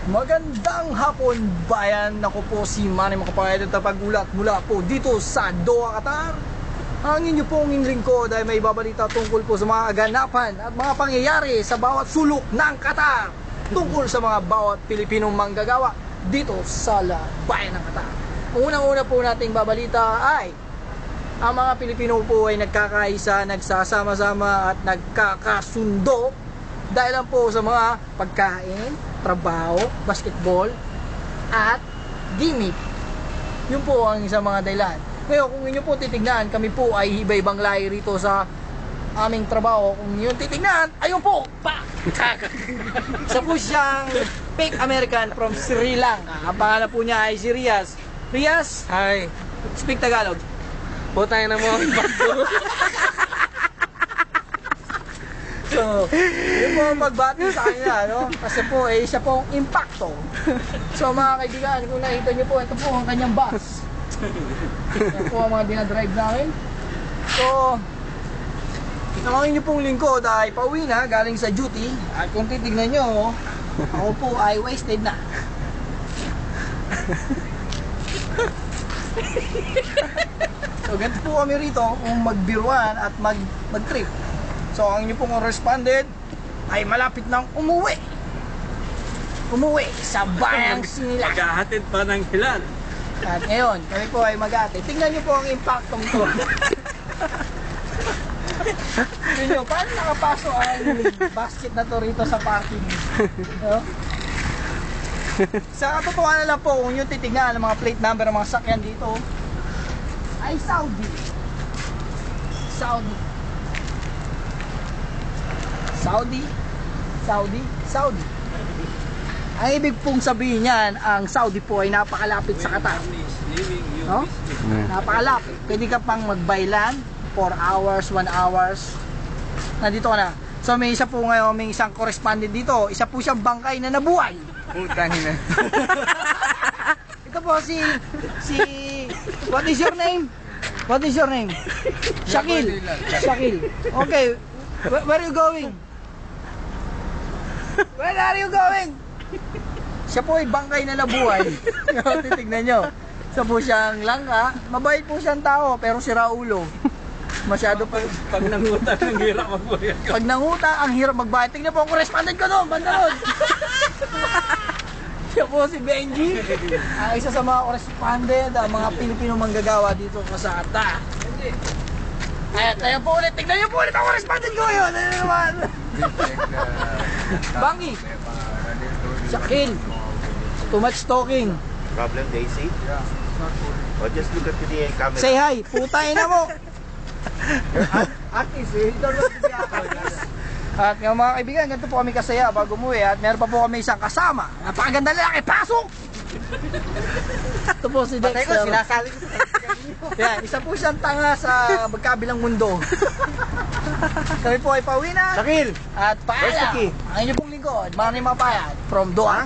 Magandang hapon bayan, ako po si Manny Makapayad at tapagulat mula po dito sa Doha, Qatar. Ang inyo pong lingkod ay may babalita tungkol po sa mga aganapan at mga pangyayari sa bawat sulok ng Qatar, tungkol sa mga bawat Pilipinong manggagawa dito sa bayan ng Qatar. Ang unang-una po nating babalita ay ang mga Pilipino po ay nagkakaisa, nagsasama-sama at nagkakasundo dahil lang po sa mga pagkain, trabaho, basketball, at gimmick. Yun po ang isang mga dahilan. Ngayon, kung inyo po titignan, kami po ay iba-ibang lahi rito sa aming trabaho. Kung yun titignan, ayun po! Pa! Isa po siyang fake American from Sri Lanka. Ang pangalan po niya ay si Rias. Rias? Hi. Speak Tagalog. Putay na mo ang bago. So, yun po ang pagbati sa kanya, no? Kasi po, siya po ang impacto. So, mga kaibigan, kung nakita nyo po, ito po ang kanyang bus. Yan po ang mga dinadrive namin. So, ang inyo pong lingkod ay pauwi na, galing sa duty. At kung titignan nyo, ako po ay wasted na. So, ganito po kami rito kung magbiruan at mag-trip. So, ang inyo pong correspondent ay malapit nang umuwi sa bayang Sinilang. Maghahatid pa ng hilan. At ngayon, kami po ay mag-ate. Tingnan nyo po ang impactong to. Tingnan nyo, paano nakapasok ang basket na to rito sa parking? No? Sa katotohanan lang po, kung yung titignan ang mga plate number ng mga sakyan dito, ay Saudi. Ang ibig pong sabihin niyan, ang Saudi po ay napakalapit sa Qatar. No? Napakalapit. Pwede ka pang magbaylan 4 hours, 1 hours. Nandito ka na. So may isa po ngayon, may isang correspondent dito. Isa po siyang bangkay na nabuhay. Putang ina. Ito po si what is your name? Shakil. Okay. Where are you going? Where are you going? Siya po ay bangkay na nabuhay. Titignan nyo. Siya po siyang langka. Mabait po siyang tao, pero sira ulo. Masyado po. Pag nangutan, ang hirap magbayad. Pag nanguta, ang hirap magbayad. Tingnan po ang correspondent ko doon. Banda doon. Siya po si Benji. Ang isa sa mga correspondent, ang mga Pilipino manggagawa dito sa Qatar. At tayo po ulit. Tignan nyo po ulit ang correspondent ko yun. Ano naman? Bangi. Shakil. Too much talking. Problem, Daisy? Or just look at the camera. Say hi. Putay na mo. Artist eh. At yung mga kaibigan, ganito po kami kasaya bago umuwi. At meron pa po kami isang kasama. Napakaganda lalaki. Pasok! Ito po si Dexter. Sinasali ko sa Yan, isa po siyang tanga sa magkabilang mundo. Kami po ay pauwi na. Shakil! At paalam. Ang inyo pong lingkod, Manny Makapayad from Doha.